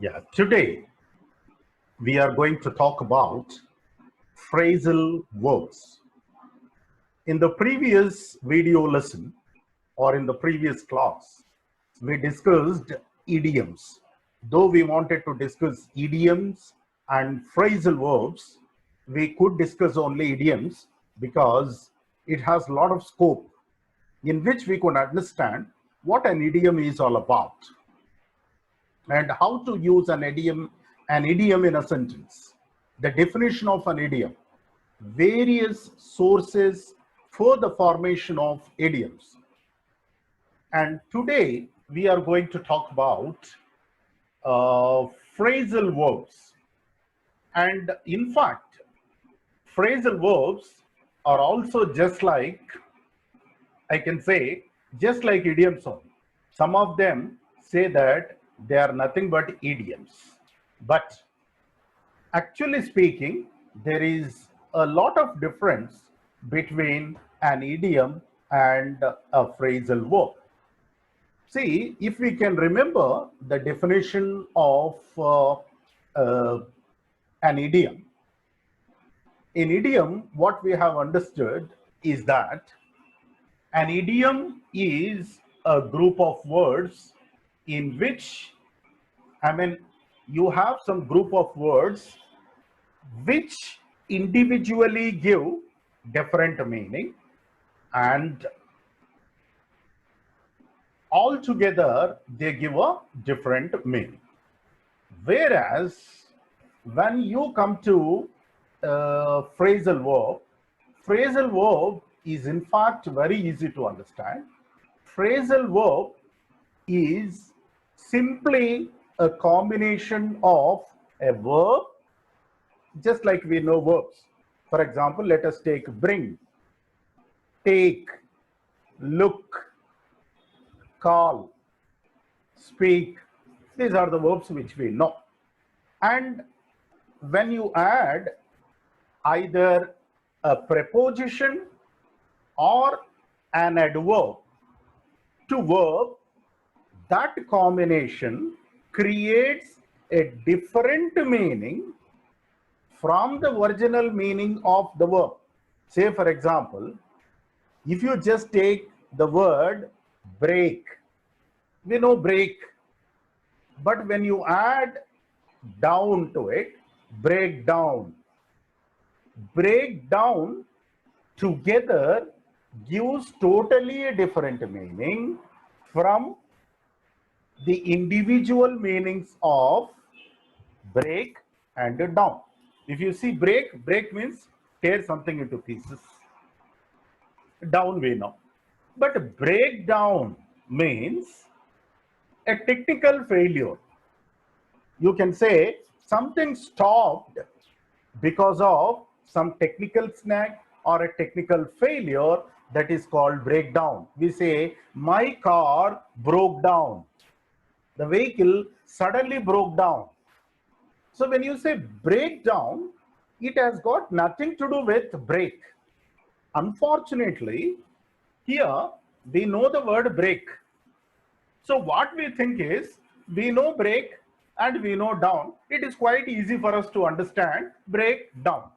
Yeah, today we are going to talk about phrasal verbs. In the previous video lesson or in the previous class, we discussed idioms. Though we wanted to discuss idioms and phrasal verbs, we could discuss only idioms because it has a lot of scope in which we could understand what an idiom is all about and how to use an idiom in a sentence, the definition of an idiom, various sources for the formation of idioms. And today we are going to talk about phrasal verbs. And in fact, phrasal verbs are also just like, I can say, just like idioms only. Some of them say that they are nothing but idioms. But actually speaking, there is a lot of difference between an idiom and a phrasal verb. See, if we can remember the definition of an idiom, in idiom, what we have understood is that an idiom is a group of words in which, you have some group of words which individually give different meaning and altogether they give a different meaning. Whereas when you come to phrasal verb is in fact very easy to understand. Phrasal verb is simply a combination of a verb, just like we know verbs. For example, let us take bring, take, look, call, speak. These are the verbs which we know. And when you add either a preposition or an adverb to verb, that combination creates a different meaning from the original meaning of the verb. Say, for example, if you just take the word break, we know break, but when you add down to it, break down together gives totally a different meaning from the individual meanings of break and down. If you see break means tear something into pieces. Down we know. But breakdown means a technical failure. You can say something stopped because of some technical snag or a technical failure, that is called breakdown. We say my car broke down. The vehicle suddenly broke down. So when you say breakdown, it has got nothing to do with break. Unfortunately, here we know the word break. So what we think is, we know break and we know down. It is quite easy for us to understand break down.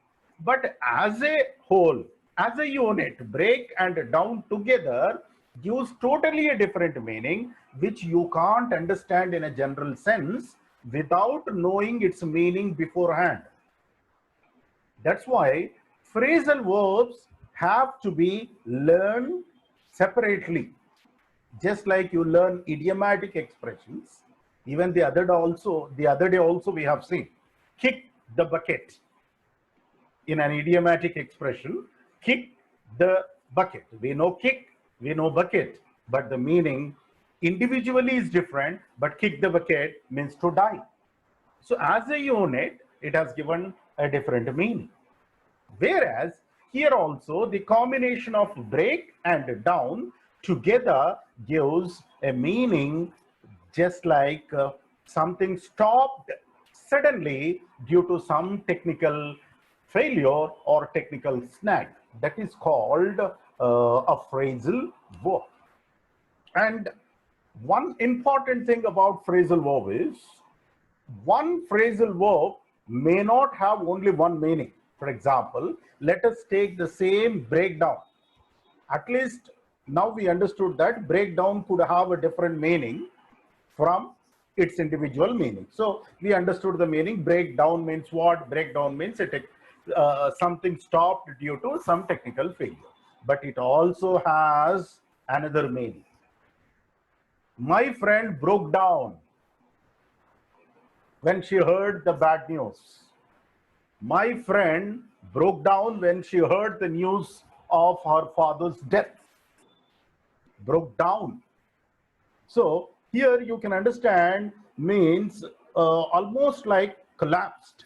But as a whole, as a unit, break and down together gives totally a different meaning, which you can't understand in a general sense without knowing its meaning beforehand. That's why phrasal verbs have to be learned separately. Just like you learn idiomatic expressions, even the other day also we have seen kick the bucket. In an idiomatic expression, kick the bucket. We know kick, we know bucket, but the meaning individually is different, but kick the bucket means to die. So as a unit, it has given a different meaning. Whereas here also the combination of break and down together gives a meaning, just like something stopped suddenly due to some technical failure or technical snag. That is called a phrasal verb. And one important thing about phrasal verb is one phrasal verb may not have only one meaning. For example, let us take the same breakdown. At least now we understood that breakdown could have a different meaning from its individual meaning. So we understood the meaning. Breakdown means what? Breakdown means something stopped due to some technical failure. But it also has another meaning. My friend broke down when she heard the bad news. My friend broke down when she heard the news of her father's death. Broke down. So here you can understand means almost like collapsed.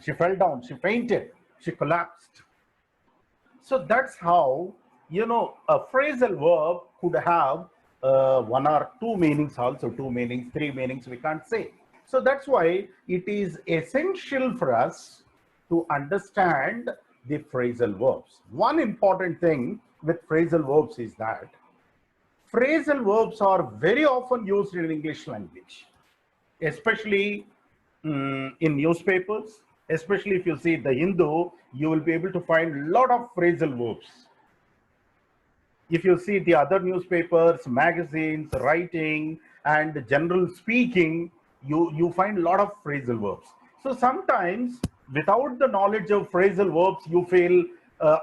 She fell down, she fainted, she collapsed. So that's how, a phrasal verb could have one or two meanings also, two meanings, three meanings, we can't say. So that's why it is essential for us to understand the phrasal verbs. One important thing with phrasal verbs is that phrasal verbs are very often used in English language, especially in newspapers, especially if you see the Hindu, you will be able to find a lot of phrasal verbs. If you see the other newspapers, magazines, writing, and general speaking, you find a lot of phrasal verbs. So sometimes, without the knowledge of phrasal verbs, you feel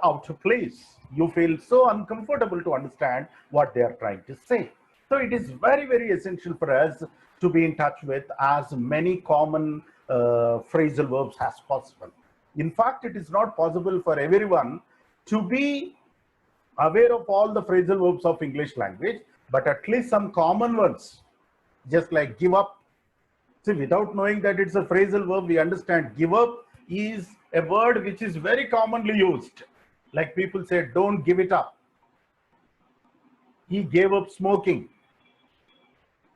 out of place. You feel so uncomfortable to understand what they are trying to say. So it is very, very essential for us to be in touch with as many common phrasal verbs as possible. In fact, it is not possible for everyone to be aware of all the phrasal verbs of English language, but at least some common ones, just like give up. See, without knowing that it's a phrasal verb, we understand give up is a word which is very commonly used. Like people say, don't give it up. He gave up smoking.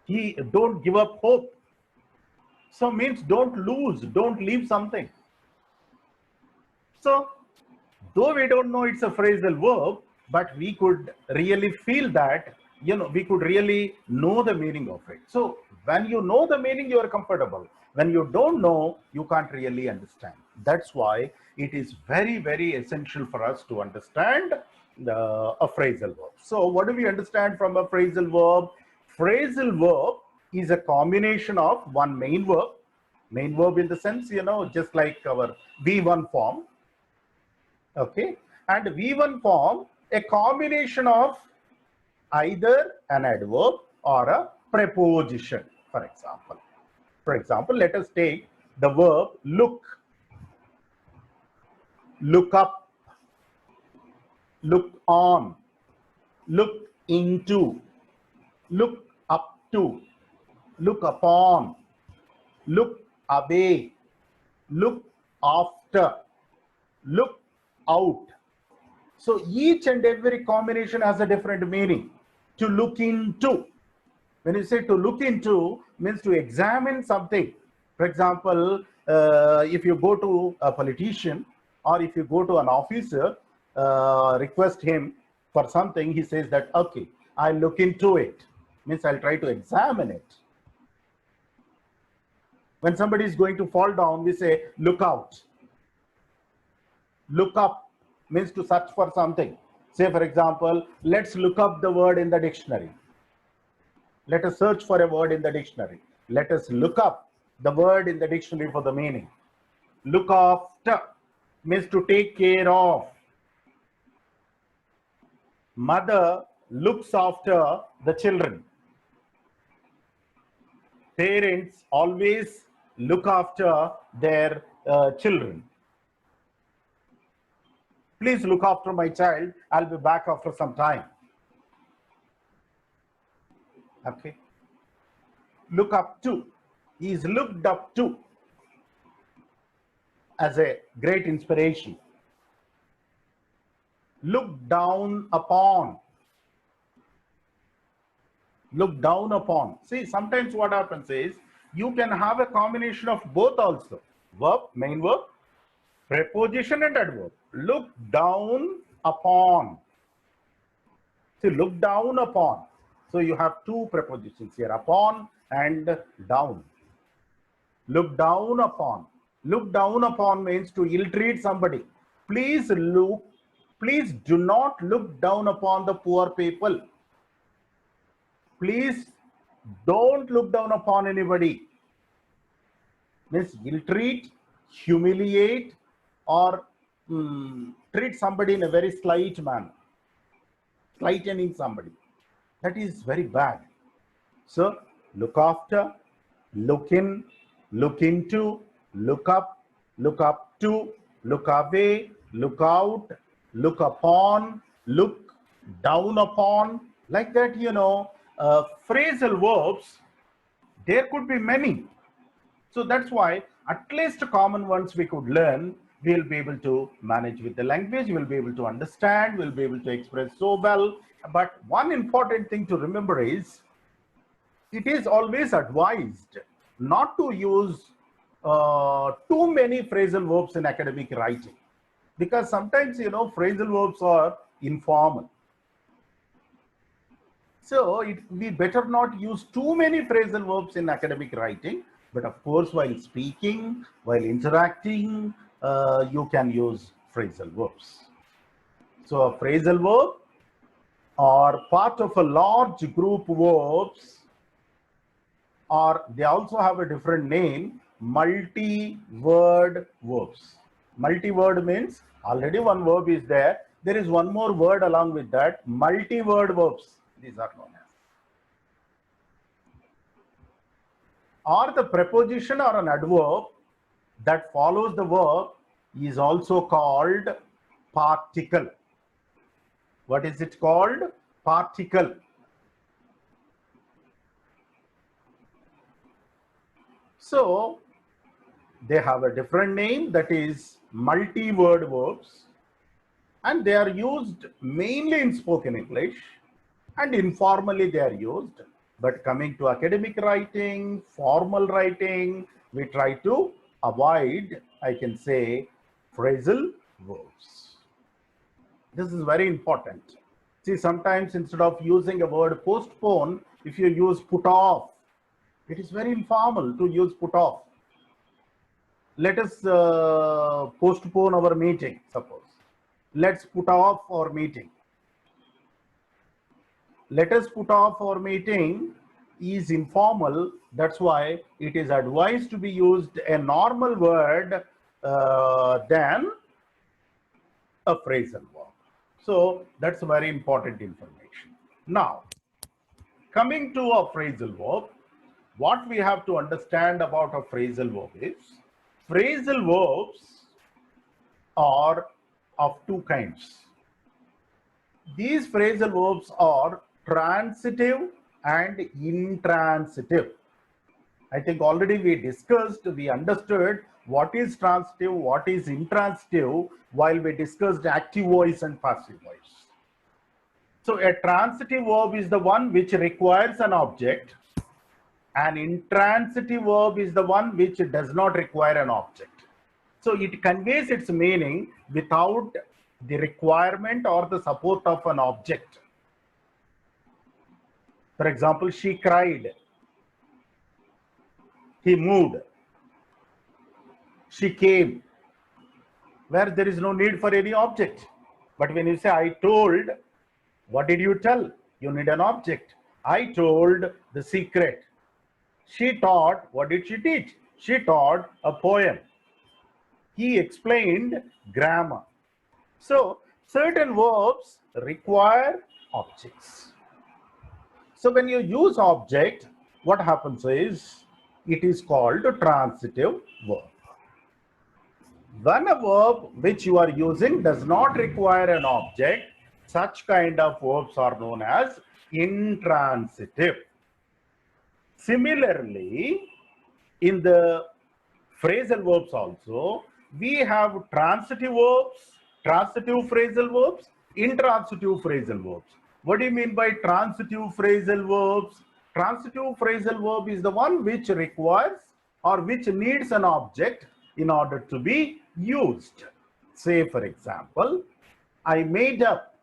He don't give up hope. So means don't lose, don't leave something. So though we don't know it's a phrasal verb, but we could really feel that, we could really know the meaning of it. So when you know the meaning, you are comfortable. When you don't know, you can't really understand. That's why it is very, very essential for us to understand a phrasal verb. So what do we understand from a phrasal verb? Phrasal verb is a combination of one main verb in the sense, just like our V1 form. Okay, and V1 form a combination of either an adverb or a preposition. For example, let us take the verb look, look up, look on, look into, look up to, look upon, look away, look after, look out. So each and every combination has a different meaning. To look into, when you say to look into, means to examine something. For example, if you go to a politician or if you go to an officer, request him for something, he says that, okay, I'll look into it. Means I'll try to examine it. When somebody is going to fall down, we say, look out. Look up means to search for something. Say, for example, let's look up the word in the dictionary. Let us search for a word in the dictionary. Let us look up the word in the dictionary for the meaning. Look after means to take care of. Mother looks after the children. Parents always look after their children. Please look after my child. I'll be back after some time. Okay. Look up to. He is looked up to as a great inspiration. Look down upon. Look down upon. See, sometimes what happens is you can have a combination of both also. Verb, main verb, preposition and adverb. Look down upon. See, look down upon. So you have two prepositions here, upon and down. Look down upon. Look down upon means to ill-treat somebody. Please do not look down upon the poor people. Please don't look down upon anybody. Means ill-treat, humiliate, or treat somebody in a very slight manner. Slightening somebody. That is very bad. So look after, look in, look into, look up to, look away, look out, look upon, look down upon, like that, phrasal verbs, there could be many. So that's why at least common ones we could learn, we'll be able to manage with the language, we'll be able to understand, we'll be able to express so well. But one important thing to remember is, it is always advised not to use too many phrasal verbs in academic writing, because sometimes, phrasal verbs are informal. So we better not use too many phrasal verbs in academic writing, but of course, while speaking, while interacting, you can use phrasal verbs. So a phrasal verb are part of a large group verbs, or they also have a different name, multi-word verbs. Multi-word means already one verb is there. There is one more word along with that, multi-word verbs. These are known as. Or the preposition or an adverb that follows the verb is also called particle. What is it called? Particle. So they have a different name, that is multi-word verbs, and they are used mainly in spoken English, and informally they are used. But coming to academic writing, formal writing, we try to avoid, I can say, phrasal verbs. This is very important. See, sometimes instead of using a word postpone, if you use put off, it is very informal to use put off. Let us postpone our meeting, suppose. Let's put off our meeting. Let us put off our meeting is informal. That's why it is advised to be used a normal word than a phrasal verb. So that's very important information. Now, coming to a phrasal verb, what we have to understand about a phrasal verb is, phrasal verbs are of two kinds. These phrasal verbs are transitive and intransitive. I think already we discussed, we understood what is transitive, what is intransitive while we discussed active voice and passive voice. So a transitive verb is the one which requires an object. An intransitive verb is the one which does not require an object. So it conveys its meaning without the requirement or the support of an object. For example, she cried. He moved. She came. Where there is no need for any object. But when you say I told, what did you tell? You need an object. I told the secret. She taught, what did she teach? She taught a poem. He explained grammar. So certain verbs require objects. So when you use object, what happens is, it is called a transitive verb. When a verb which you are using does not require an object, such kind of verbs are known as intransitive. Similarly, in the phrasal verbs also, we have transitive verbs, transitive phrasal verbs, intransitive phrasal verbs. What do you mean by transitive phrasal verbs? Transitive phrasal verb is the one which requires or which needs an object in order to be used. Say, for example, I made up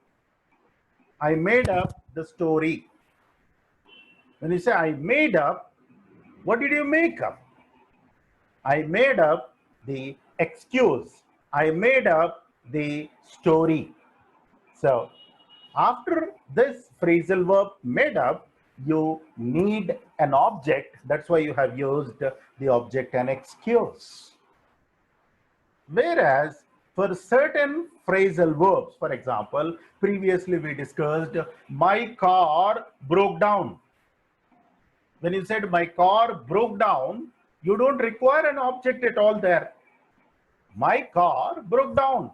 the story. When you say I made up, what did you make up? I made up the excuse. I made up the story. So after this phrasal verb made up, you need an object. That's why you have used the object and excuse. Whereas for certain phrasal verbs, for example, previously we discussed my car broke down. When you said my car broke down, you don't require an object at all there. My car broke down.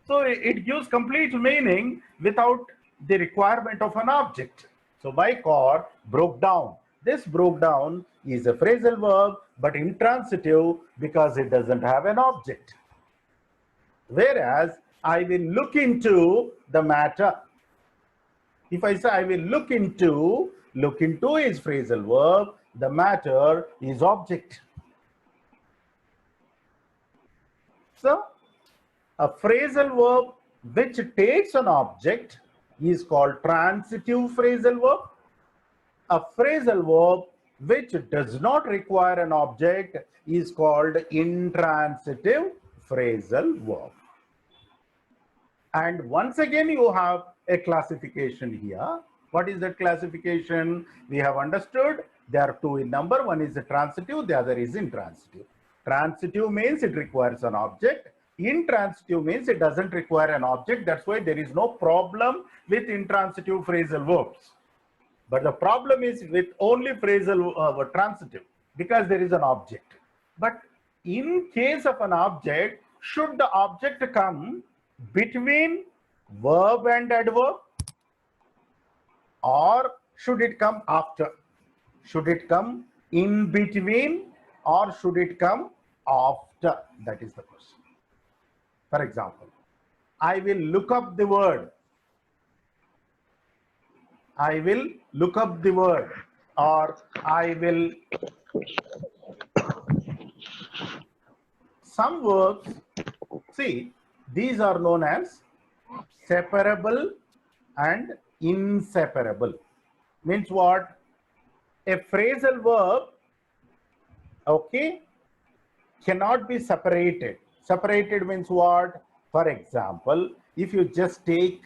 So it gives complete meaning without the requirement of an object. So my car broke down. This broke down is a phrasal verb, but intransitive because it doesn't have an object. Whereas I will look into the matter. If I say I will look into is phrasal verb, the matter is object. So a phrasal verb which takes an object is called transitive phrasal verb. A phrasal verb which does not require an object is called intransitive phrasal verb. And once again, you have a classification here. What is that classification? We have understood there are two in number. One is a transitive, the other is intransitive. Transitive means it requires an object. Intransitive means it doesn't require an object. That's why there is no problem with intransitive phrasal verbs. But the problem is with only phrasal transitive because there is an object. But in case of an object, should the object come between verb and adverb, or should it come after? Should it come in between, or should it come after? That is the question. For example, I will look up the word. I will look up the word, or I will. Some verbs, see, these are known as separable and inseparable. Means what? A phrasal verb, okay, cannot be separated. Separated means what? For example, if you just take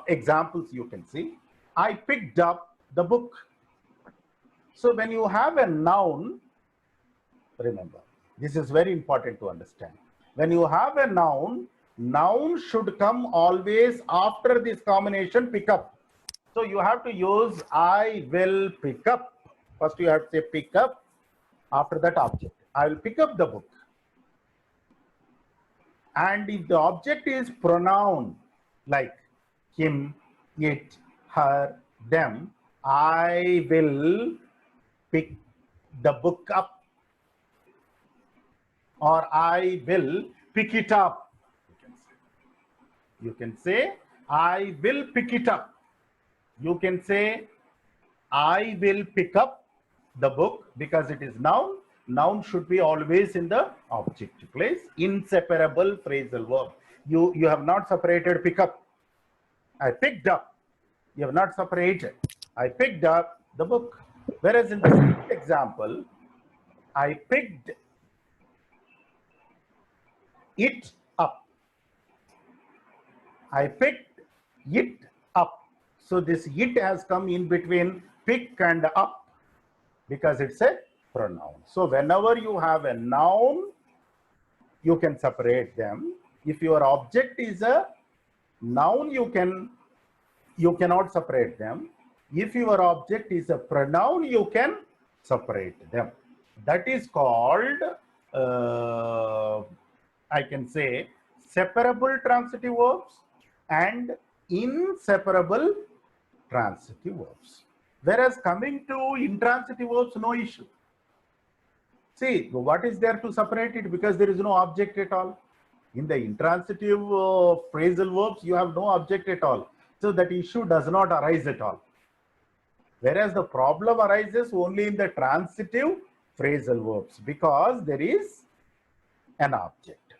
examples, you can see, I picked up the book. So when you have a noun, remember, this is very important to understand. When you have a noun, noun should come always after this combination pick up. So you have to use I will pick up. First you have to say pick up, after that object. I will pick up the book. And if the object is pronoun like him, it, her, them, I will pick the book up, or I will pick it up. You can say I will pick it up. You can say I will pick up the book because it is noun. Noun should be always in the object place. Inseparable phrasal verb. You have not separated pick up. I picked up. You have not separated. I picked up the book. Whereas in the second example, I picked it up. I picked it up. So this it has come in between pick and up because it's a pronoun. So whenever you have a noun, you can separate them. If your object is a noun, you cannot separate them. If your object is a pronoun, you can separate them. That is called, I can say, separable transitive verbs and inseparable transitive verbs. Whereas coming to intransitive verbs, no issue. See, what is there to separate it? Because there is no object at all. In the intransitive phrasal verbs, you have no object at all. So that issue does not arise at all. Whereas the problem arises only in the transitive phrasal verbs because there is an object.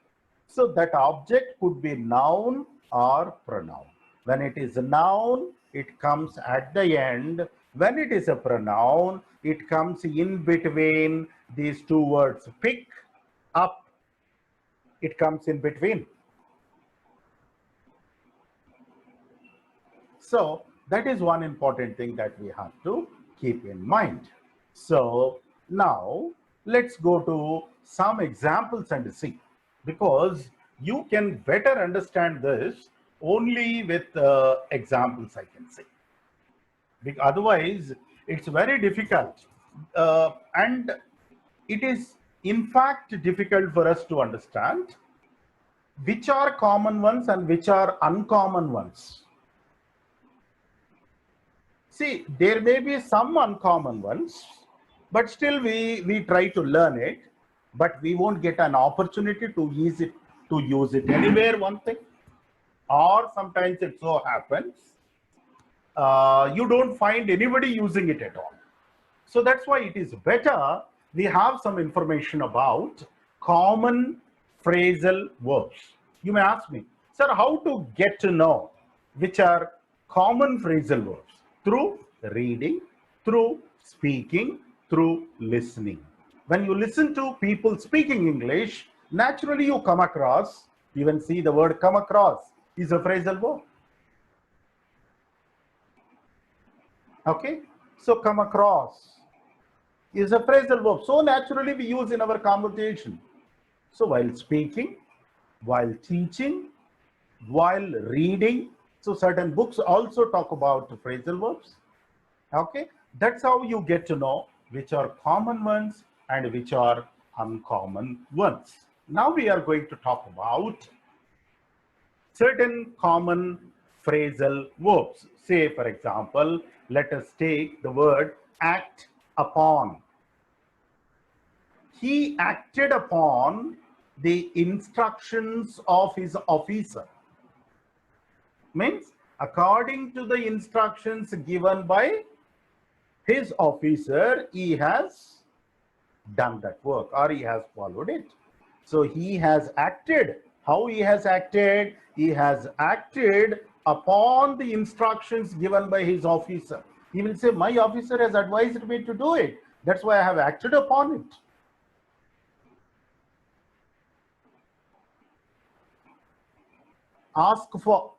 So that object could be noun or pronoun. When it is a noun, it comes at the end. When it is a pronoun, it comes in between these two words, pick up, it comes in between. So that is one important thing that we have to keep in mind. So now let's go to some examples and see, because you can better understand this only with examples, I can say. Because otherwise, it's very difficult. And it is, in fact, difficult for us to understand which are common ones and which are uncommon ones. See, there may be some uncommon ones, but still we try to learn it, but we won't get an opportunity to use it anywhere, one thing. Or sometimes it so happens, you don't find anybody using it at all. So that's why it is better we have some information about common phrasal verbs. You may ask me, sir, how to get to know which are common phrasal verbs? Through reading, through speaking, through listening. When you listen to people speaking English, naturally you come across, even see the word come across is a phrasal verb. Okay, so come across is a phrasal verb. So naturally we use in our conversation. So while speaking, while teaching, while reading, so certain books also talk about phrasal verbs. Okay, that's how you get to know which are common ones and which are uncommon ones. Now we are going to talk about certain common phrasal verbs. Say, for example, let us take the word act upon. He acted upon the instructions of his officer. Means, according to the instructions given by his officer, he has done that work or he has followed it. So he has acted. How he has acted? He has acted upon the instructions given by his officer. He will say, my officer has advised me to do it. That's why I have acted upon it. Ask for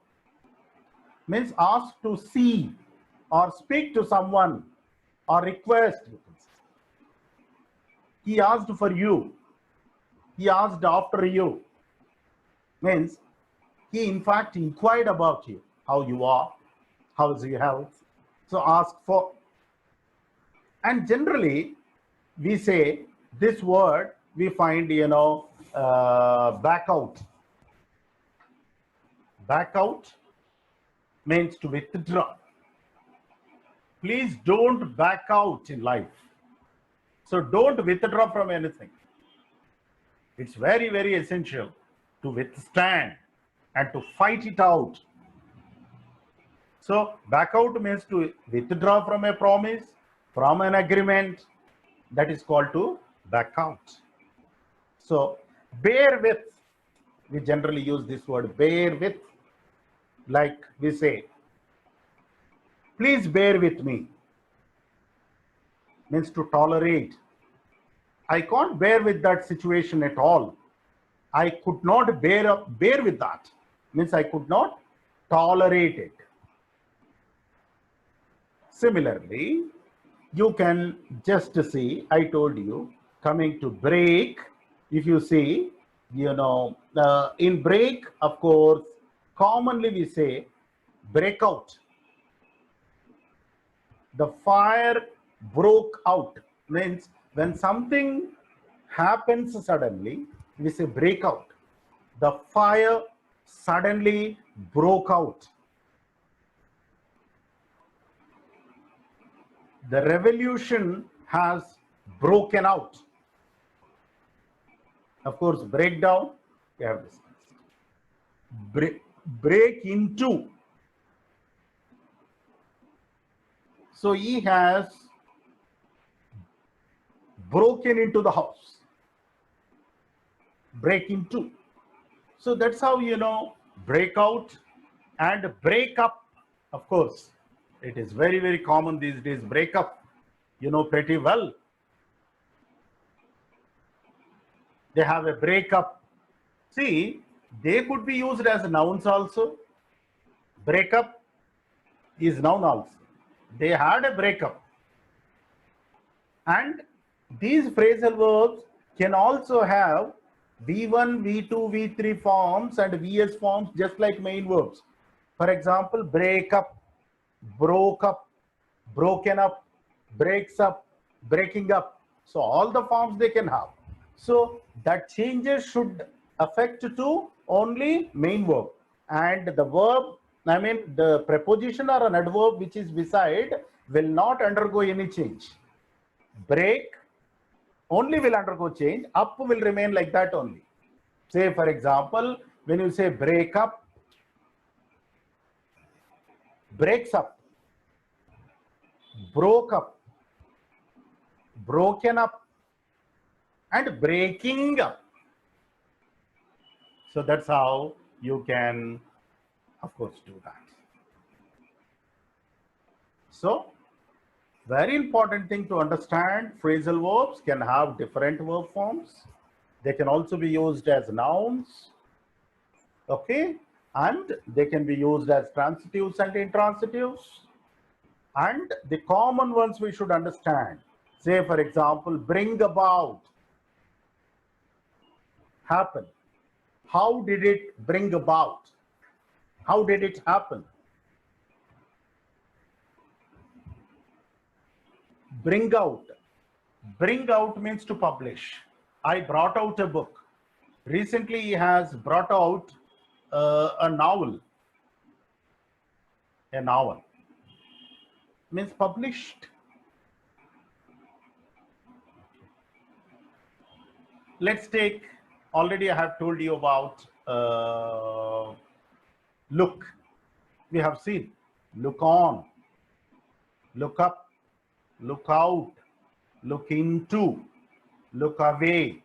means ask to see or speak to someone or request. He asked for you. He asked after you. Means he in fact inquired about you, how you are, how's your health. So ask for. And generally we say this word we find, back out. Back out means to withdraw. Please don't back out in life. So don't withdraw from anything. It's very, very essential to withstand and to fight it out. So back out means to withdraw from a promise, from an agreement. That is called to back out. So bear with, we generally use this word bear with. Like we say, please bear with me, means to tolerate. I can't bear with that situation at all. I could not bear with that. Means I could not tolerate it. Similarly, you can just see, I told you, coming to break, if you see, in break, of course, commonly we say break out. The fire broke out means when something happens suddenly, we say break out. The fire suddenly broke out. The revolution has broken out. Of course, breakdown, we have discussed. Break into. So he has broken into the house. Break into. So that's how break out and break up. Of course, it is very, very common these days. Break up, pretty well. They have a breakup. See, they could be used as nouns also. Breakup is noun also. They had a breakup. And these phrasal verbs can also have V1, V2, V3 forms and VS forms just like main verbs. For example, break up, broke up, broken up, breaks up, breaking up. So all the forms they can have. So that changes should affect to only main verb, and the verb, I mean the preposition or an adverb which is beside will not undergo any change. Break only will undergo change, up will remain like that only. Say for example, when you say break up, breaks up, broke up, broken up, and breaking up. So that's how you can, of course, do that. So very important thing to understand, phrasal verbs can have different verb forms. They can also be used as nouns, okay, and they can be used as transitives and intransitives. And the common ones we should understand, say for example, bring about, happen. How did it bring about? How did it happen? Bring out. Bring out means to publish. I brought out a book. Recently he has brought out a novel. A novel means published. Let's take, already I have told you about look. We have seen look on, look up, look out, look into, look away,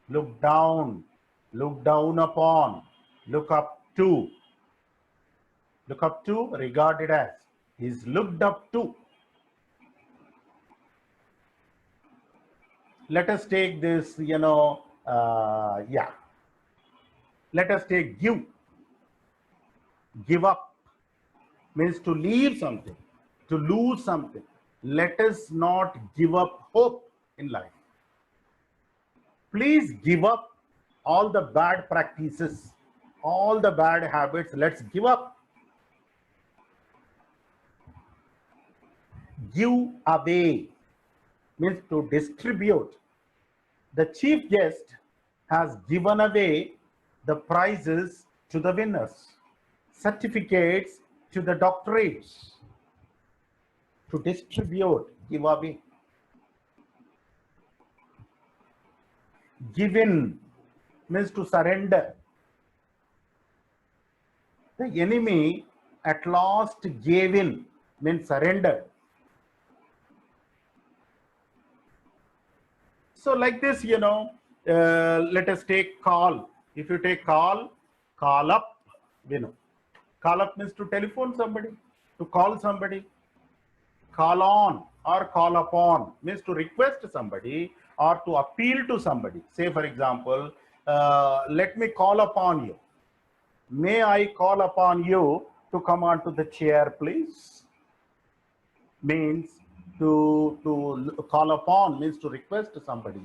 look down upon, look up to. Look up to, regarded as, is looked up to. Let us take this, yeah. Let us take give. Give up means to leave something, to lose something. Let us not give up hope in life. Please give up all the bad practices, all the bad habits. Let's give up. Give away means to distribute. The chief guest has given away the prizes to the winners, certificates to the doctorates. To distribute, give away. Give in means to surrender. The enemy at last gave in means surrendered. So like this, let us take call. If you take call up, Call up means to telephone somebody, to call somebody. Call on or call upon means to request somebody or to appeal to somebody. Say for example, let me call upon you. May I call upon you to come onto the chair, please? Means to call upon means to request somebody.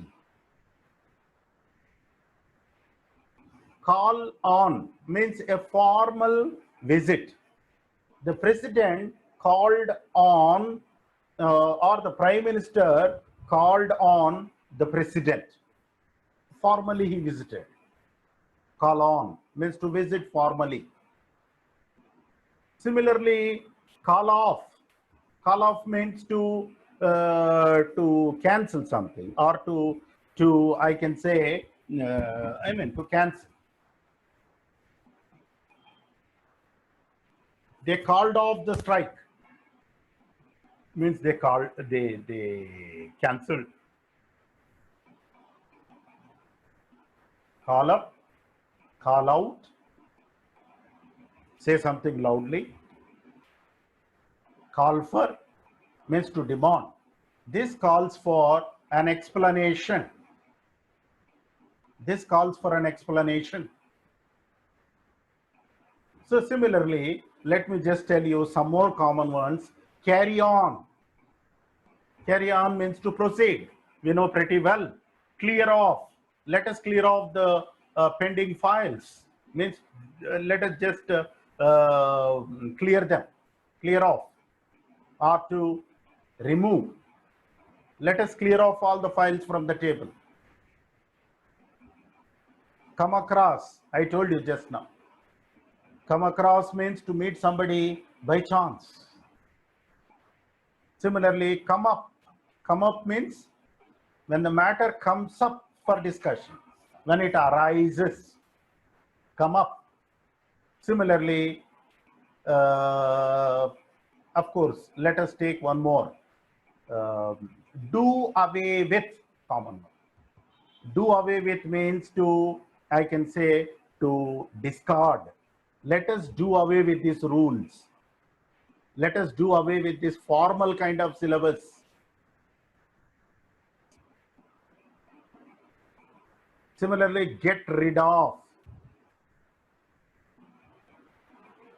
Call on means a formal visit. The president called on or the prime minister called on the president. Formally he visited. Call on means to visit formally. Similarly, call off. Call off means to cancel something or to I can say to cancel. They called off the strike means they cancelled. Call up, call out, say something loudly. Call for means to demand. This calls for an explanation. This calls for an explanation. So similarly, let me just tell you some more common ones. Carry on. Carry on means to proceed. We know pretty well. Clear off. Let us clear off the pending files. Means let us just clear them. Clear off. Or to remove. Let us clear off all the files from the table. Come across. I told you just now. Come across means to meet somebody by chance. Similarly, come up. Come up means when the matter comes up for discussion, when it arises, come up. Similarly, of course, let us take one more. Do away with, common one. Do away with means to, I can say, to discard. Let us do away with these rules. Let us do away with this formal kind of syllabus. Similarly, get rid of.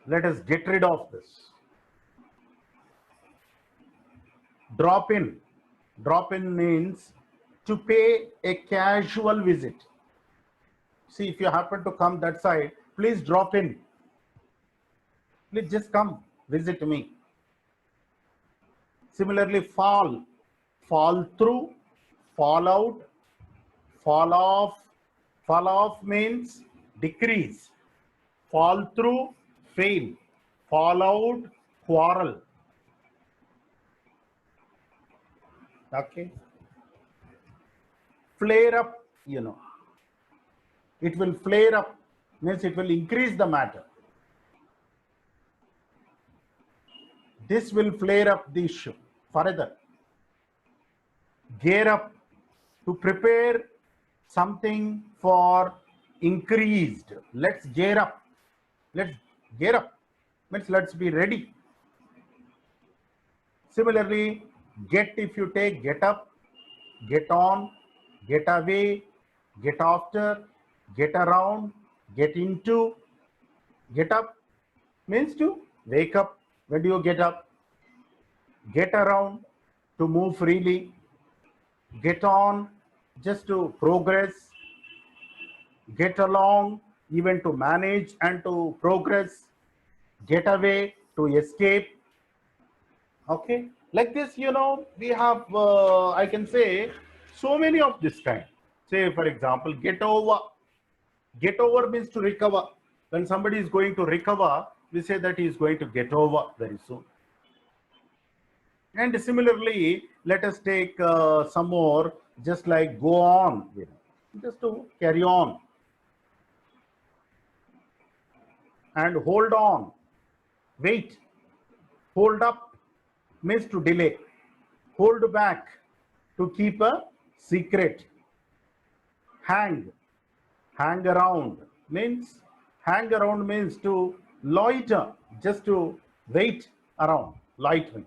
Let us get rid of this. Drop in. Drop in means to pay a casual visit. See, if you happen to come that side, please drop in. Please just come visit me. Similarly, fall. Fall through, fall out, fall off. Fall off means decrease. Fall through, fail. Fall out, quarrel. Okay. Flare up, you know. It will flare up, means it will increase the matter. This will flare up the issue further. Gear up, to prepare something for increased. Let's gear up. Let's gear up. Means let's be ready. Similarly, get, if you take get up, get on, get away, get after, get around, get into. Get up means to wake up. When do you get up? Get around, to move freely. Get on, just to progress. Get along, even to manage and to progress. Get away, to escape. Okay, like this, you know, we have, I can say, so many of this kind. Say, for example, get over. Get over means to recover. When somebody is going to recover, we say that he is going to get over very soon. And similarly, let us take some more, just like go on, you know, just to carry on. And hold on, wait. Hold up means to delay. Hold back, to keep a secret. Hang, hang around means, hang around means to loiter, just to wait around, loitering.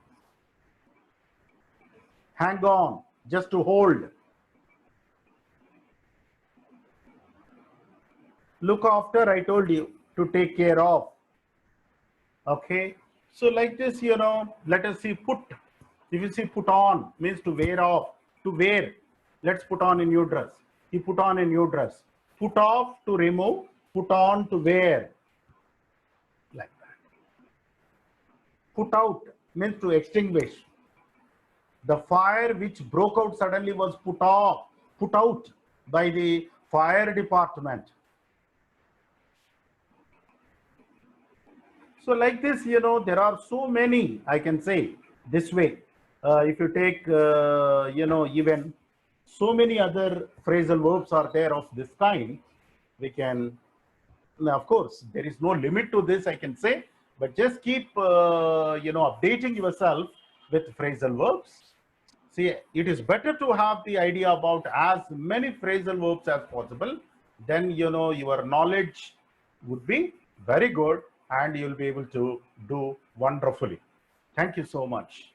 Hang on, just to hold. Look after, I told you, to take care of. Okay, so like this, you know, let us see put. If you see put on means to wear off, to wear. Let's put on a new dress. He put on a new dress. Put off, to remove. Put on, to wear. Like that. Put out means to extinguish. The fire which broke out suddenly was put out by the fire department. So like this, you know, there are so many, I can say this way. If you take, you know, even so many other phrasal verbs are there of this kind. We can, of course, there is no limit to this, I can say, but just keep, you know, updating yourself with phrasal verbs. See, it is better to have the idea about as many phrasal verbs as possible. Then, you know, your knowledge would be very good and you'll be able to do wonderfully. Thank you so much.